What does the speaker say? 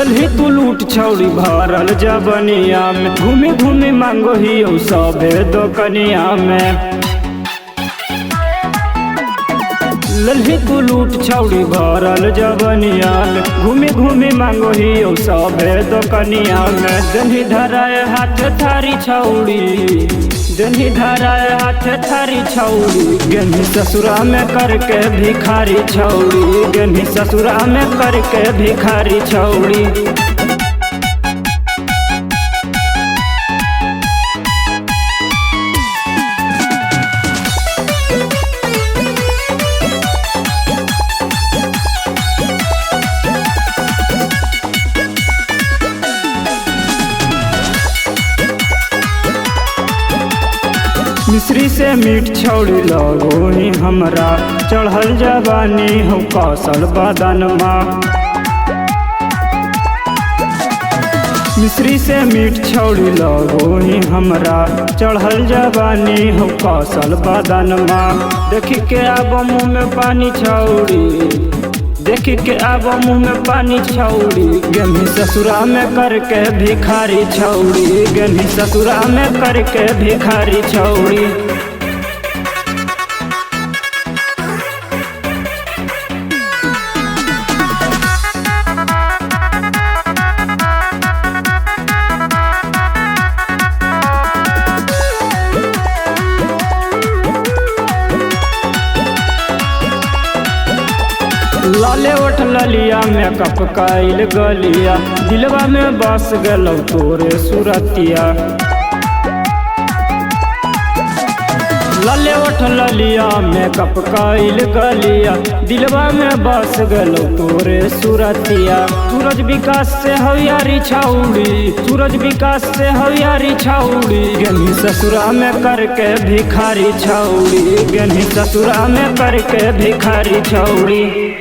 लल्ही तू लूट छौड़ी भरल जबनिया में, घूमी घूमी मांगो ही सबे दोकनिया में। लल्ही तू लूट छौड़ी भरल जबनिया में, घूमी घूमी मांगो ही सबे दोकनिया में। दही धराए हाथ थारी छौड़ी, दही धराए हाथ थारी छौड़ी, गेन्ही ससुरा में करके भिखारी छौड़ी, गेन्ही ससुरा में करके भिखारी छौड़ी। मिश्री से मीठ छौड़ी लगो ही हमरा, चढ़ल जवानी हो कौशल बदनमा। मिश्री से मीठ छौड़ी लगो ही हमरा, चढ़ल जवानी हो कौशल बदनमा। देखी के आब मुँह में पानी छौड़ी, देखी के आब मुँह में पानी छौड़ी, गेन्ही ससुरा में करके भिखारी छौड़ी, गेन्ही ससुरा में करके भिखारी छौड़ी। लाले ओठ ललिया मेकअप काइल गलिया, दिलवा में बस गलौ तोरे सुरतिया। लाले ओठ ललिया मेकअप काइल गलिया, दिलवा में बस गलौ तोरे सुरतिया। सूरज विकास से हवियारी छौड़ी, सूरज विकास से हवियारी छौड़ी, गेन्ही ससुरा में करके भिखारी छौड़ी, गेन्ही ससुरा में करके भिखारी छौड़ी।